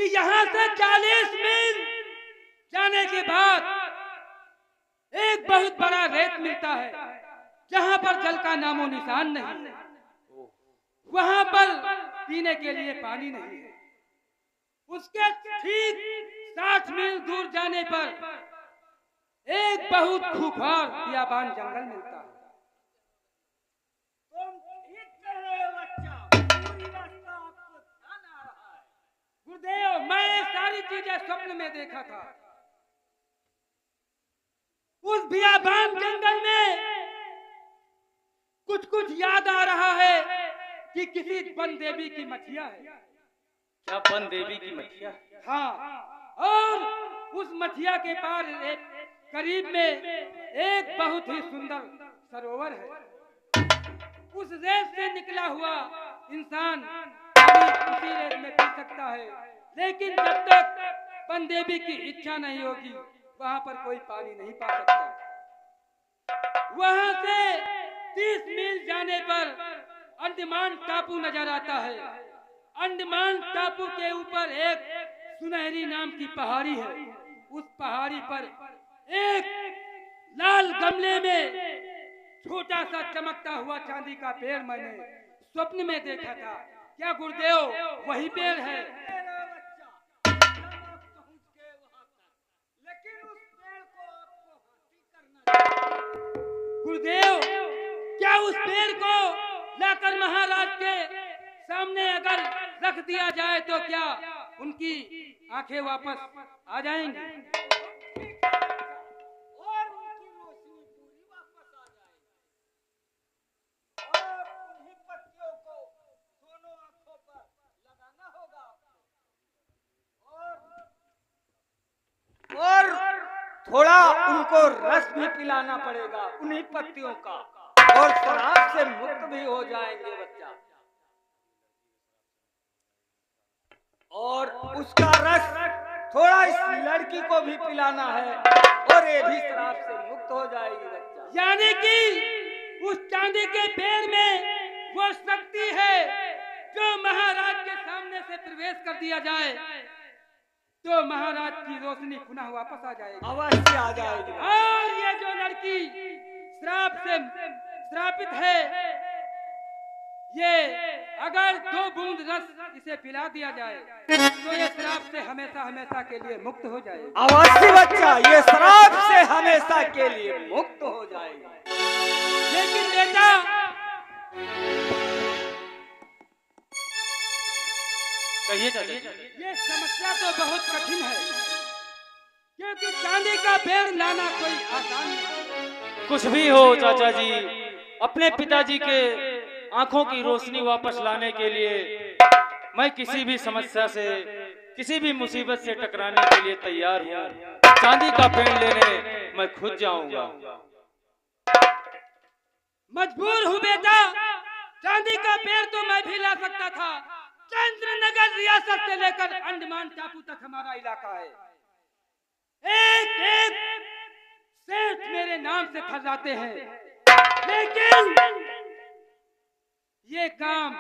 कि यहाँ से 40 मील जाने के बाद एक बहुत बड़ा रेत मिलता है, जहाँ पर जल का नामो निशान नहीं है। वहाँ पर पीने के लिए पानी नहीं है। उसके ठीक 60 मील दूर जाने पर एक बहुत खूंखार बियाबान जंगल मिलता है। तुम ठीक कह रहे हो बच्चा, पूरी रास्ता आपको ध्यान आ रहा है। गुरुदेव, मैं सारी चीजें स्वप्न में देखा था। उस बियाबान जंगल में कुछ कुछ याद आ रहा है कि किसी वन देवी की मठिया है। क्या वन देवी की मठिया? हाँ, और उस मठिया के पार एक करीब में एक बहुत ही सुंदर सरोवर है। उस रेत से निकला हुआ इंसान पानी उसी रेत में पी सकता है, लेकिन जब तक वन देवी की इच्छा नहीं होगी वहां पर कोई पानी नहीं पा सकता। वहां से 30 मील जाने पर अंडमान टापू नजर आता है। अंडमान टापू के ऊपर एक सुनहरी नाम की पहाड़ी है। उस पहाड़ी पर एक लाल गमले में छोटा सा चमकता हुआ चांदी का पेड़ मैंने स्वप्न में देखा था। क्या गुरुदेव वही पेड़ है? बच्चा, जब आप पहुंच गए वहां तक, लेकिन उस पेड़ को आपको हाथी करना चाहिए। गुरुदेव, क्या उस पेड़ को लाकर महाराज के सामने अगर रख दिया जाए तो क्या उनकी आंखें वापस आ जाएंगी? ठीक है बच्चा, और उनकी रोशनी पूरी वापस आ जाएगी। और उन्हीं पत्तियों को दोनों आंखों पर लगाना होगा आपको। और थोड़ा उनको रस भी पिलाना पड़ेगा उन्हीं पत्तियों का, और शराब से मुक्त भी हो जाएंगे बच्चा। और उसका रस थोड़ा इस लड़की को भी पिलाना है, और ये भी शराब से मुक्त हो जाएगी बच्चा। यानी कि उस चांदी के पेड़ में वो शक्ति है जो महाराज के सामने से प्रवेश कर दिया जाए तो महाराज की रोशनी पुनः वापस आ जाएगी। अवश्य आ जाएगी। और ये जो लड़की श्राप से श्रापित है, ये अगर 2 बूंद रस इसे पिला दिया जाए तो ये श्राप से हमेशा हमेशा के लिए मुक्त हो जाएगी। अवश्य बच्चा, ये शराब से हमेशा के लिए मुक्त हो जाएगी। लेकिन बेटा, कहिए चाचा। ये समस्या तो बहुत कठिन है, क्योंकि चांदी का पेड़ लाना कोई आसान नहीं। कुछ भी हो चाचा जी, अपने पिताजी के आंखों की रोशनी वापस लाने के लिए मैं किसी भी समस्या से, किसी भी मुसीबत से टकराने के लिए तैयार हूँ। चांदी का पेड़ लेने मैं खुद जाऊंगा। मजबूर हूँ बेटा, चांदी का पेड़ तो मैं भी ला सकता था। चंद्रनगर रियासत से लेकर अंडमान टापू तक हमारा इलाका है। एक एक सेठ मेरे नाम से ठहराते हैं, लेकिन ये काम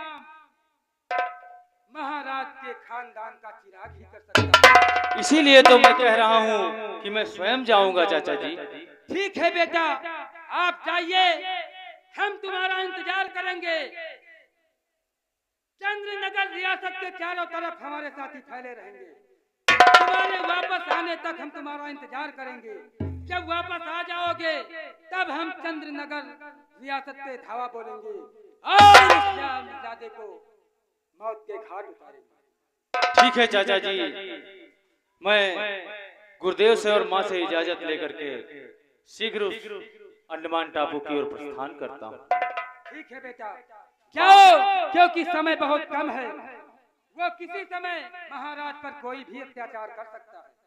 महाराज के खानदान का चिराग ही कर सकता है। इसीलिए तो मैं कह रहा हूँ कि मैं स्वयं जाऊंगा चाचा जी। ठीक है बेटा, आप जाइए, हम तुम्हारा इंतजार करेंगे। चंद्रनगर रियासत के चारों तरफ हमारे साथी फैले रहेंगे। तुम्हारे वापस आने तक हम तुम्हारा इंतजार करेंगे। जब वापस आ जाओगे तब हम चंद्रनगर रियासत पे धावा बोलेंगे और श्यामजादे को मौत के घाट उतारेंगे। ठीक है चाचा जी, मैं गुरुदेव से और माँ से इजाजत लेकर के शीघ्र उस अंडमान टापू की ओर प्रस्थान करता हूँ। ठीक है बेटा, जाओ, क्योंकि समय बहुत कम है। वो किसी समय महाराज पर कोई भी अत्याचार कर सकता है।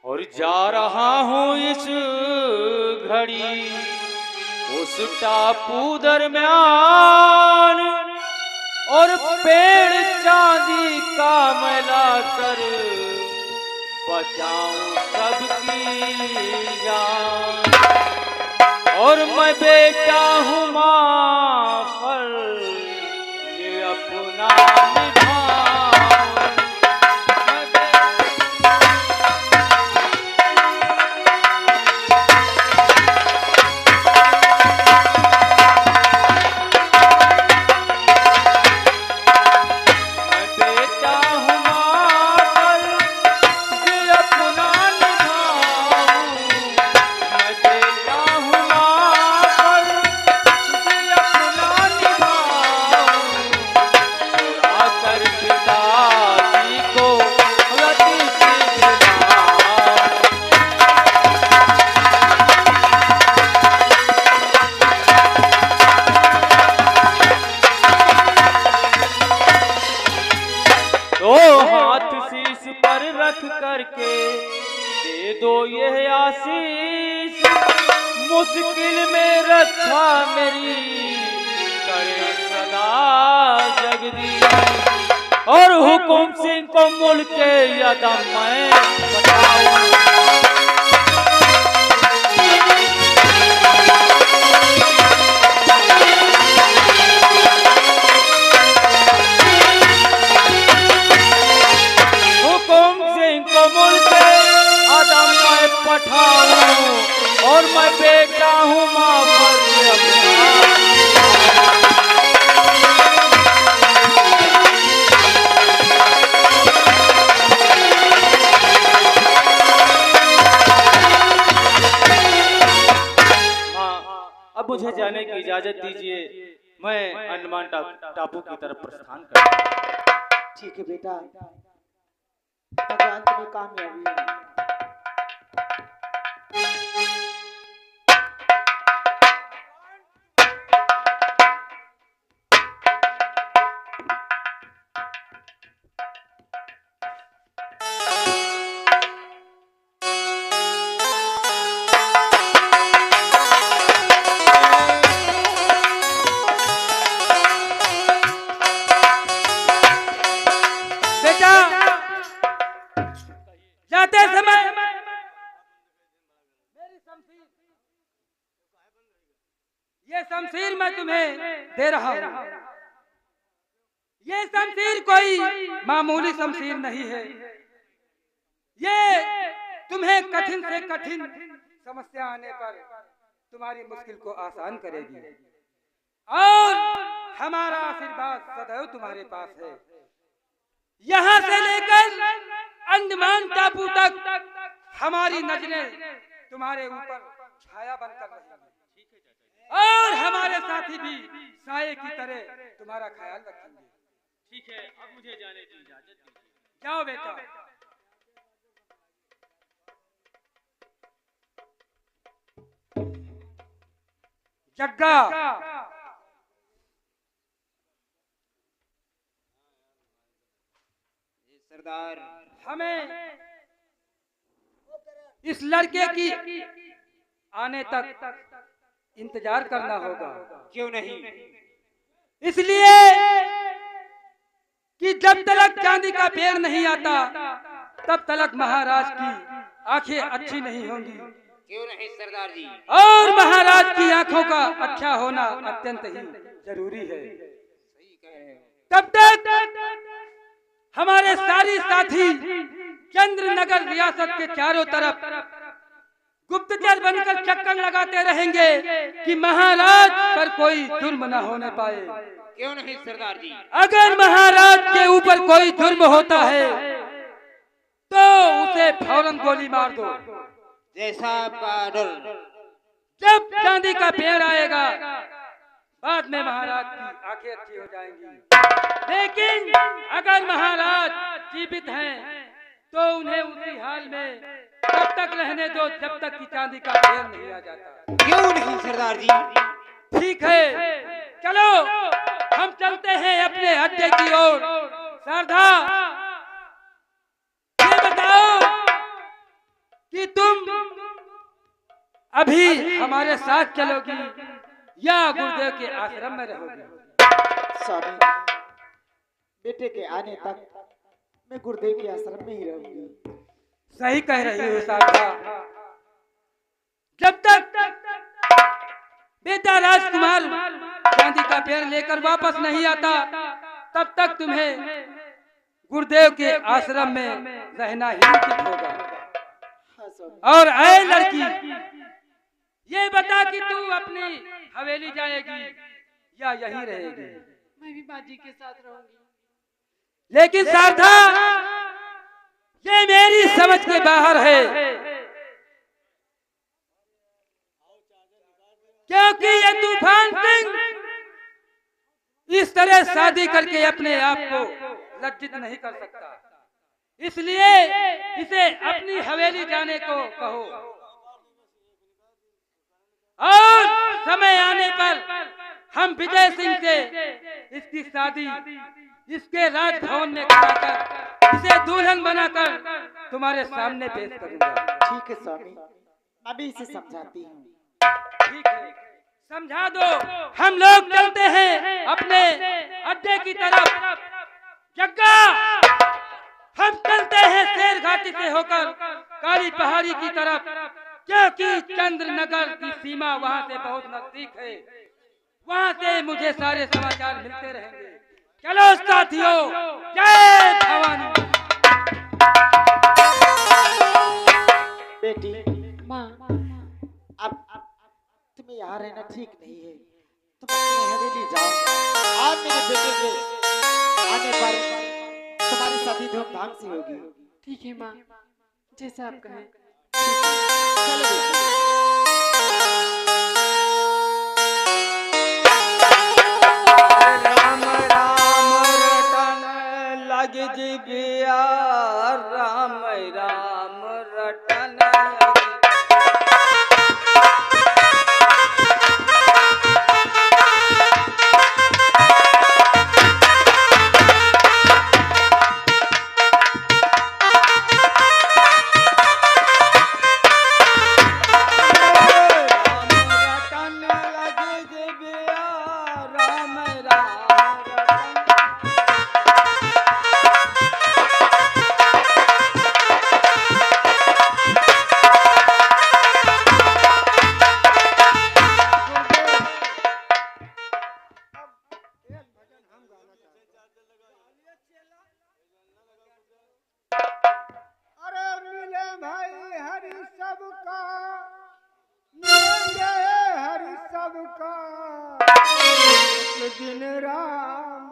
और जा रहा हूँ इस घड़ी उस टापू दरम्यान, और पेड़ चांदी का मैं लाकर बचाऊं सबकी जान। और मैं बेटा हूँ माँ फर्ज अपना निभाऊं। मैं बेटा हूँ माँ फर्ज अपना निभाऊं। मैं बेटा हूँ माँ फर्ज अपना निभाऊं। आकर पिताजी को रति से मिलाऊं। दो हाथ शीश पर रख करके दे दो यह आशीष, मुश्किल में रक्षा मेरी करे सदा जगदीश। और हुकुम सिंह को मुल्क के यदम मैं बताऊं। हुकुम सिंह को मुल्क के यदम मैं पठाऊं। और मैं बेटा हूँ माँ फर्ज अपना। अब मुझे जाने की इजाजत दीजिए, मैं अंडमान टापू की तरफ प्रस्थान करता। ठीक है बेटा, भगवान तुम्हें कामयाबी है। बेटा, जाते समय मेरी शमशीर, ये शमशीर मैं तुम्हें दे रहा हूँ। ये शमशीर कोई मामूली शमशीर नहीं है। ये तुम्हें कठिन से कठिन समस्या आने पर तुम्हारी मुश्किल को आसान करेगी। और हमारा आशीर्वाद सदैव तुम्हारे पास है। यहाँ से लेकर अंडमान टापू तक हमारी नजरें तुम्हारे ऊपर छाया बनकर रहेंगी। और हमारे साथी भी साये की तरह तुम्हारा ख्याल रखेंगे। ठीक है, अब मुझे जाने की इजाजत दीजिए। जाओ बेटा। जग्गा, सरदार, हमें इस लड़के की आने तक इंतजार करना होगा। क्यों नहीं? इसलिए कि जब तक चांदी का पेड़ नहीं आता तब तक महाराज की आंखें अच्छी नहीं होंगी। क्यों नहीं सरदार जी? और महाराज की आंखों का अच्छा होना अत्यंत ही जरूरी है। सही कह रहे हो। तब तक हमारे सारी साथी चंद्रनगर रियासत के चारों तरफ गुप्तचर बनकर चक्कर लगाते रहेंगे कि महाराज पर कोई जुर्म न होने पाए। क्यों नहीं सरदार जी? अगर महाराज के ऊपर कोई जुर्म होता है तो उसे फौरन गोली मार दो। जैसा आपका ऑर्डर। जब चांदी का पेड़ आएगा बाद में महाराज की आंखें अच्छी हो जाएंगी। लेकिन अगर महाराज जीवित हैं तो उन्हें उसी हाल में तब तक रहने दो जब तक कि चांदी का पेड़ नहीं आ जाता। क्यों नहीं सरदार जी? ठीक है, चलो हम चलते हैं अपने अड्डे की ओर। शारदा, ये बताओ कि तुम अभी हमारे साथ चलोगी या गुरुदेव के आश्रम में रहोगी? स्वामी, बेटे के आने तक मैं गुरुदेव के आश्रम में ही रहूंगी। सही कह रही हो शारदा। जब तक राजकुमार चांदी का पेड़ लेकर वापस नहीं आता तब तक तुम्हें गुरुदेव के आश्रम में रहना ही उचित होगा। हाँ स्वामी। और ऐ लड़की, ये बता कि तू अपनी हवेली जाएगी या यहीं रहेगी? मैं भी बाजी के साथ रहूंगी। लेकिन शारदा, ये मेरी समझ के बाहर है, क्योंकि ये तूफान सिंह इस तरह शादी करके अपने आप को लज्जित नहीं कर सकता, इसलिए इसे अपनी हवेली जाने को कहो और समय आने पर हम विजय सिंह से इसकी शादी इसके राजभवन में कराकर इसे दुल्हन बनाकर तुम्हारे सामने पेश करूंगा। ठीक है स्वामी, मैं भी इसे समझाती हूँ। ठीक है, समझा दो। हम लोग चलते हैं अपने अड्डे की तरफ। जग्गा, हम चलते हैं शेर घाटी से होकर काली पहाड़ी की तरफ, क्योंकि चंद्रनगर की सीमा वहां से बहुत नजदीक है। वहां से मुझे सारे समाचार मिलते रहेंगे। चलो साथियों, जय भवानी। बेटी, माँ, अब तुम्हें यहाँ रहना ठीक नहीं है, तुम अपनी हवेली जाओ। आज मेरे बेटे के आने पर तुम्हारी शादी धूमधाम से होगी। ठीक है माँ, जैसा आप कहें। ठीक है, चलो बेटी। राम राम रटन लग जिबिया, राम राम रटन लग। दिन राम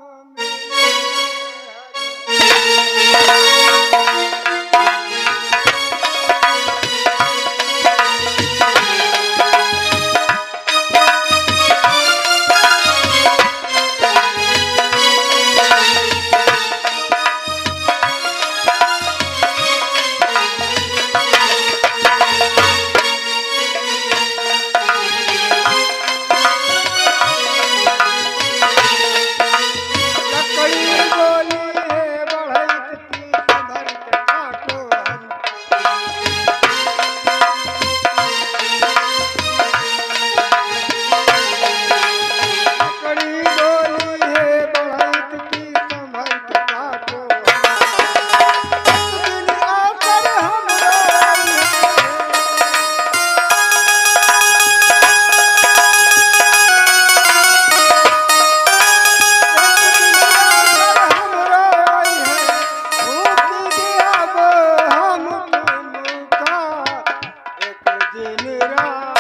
दिन राम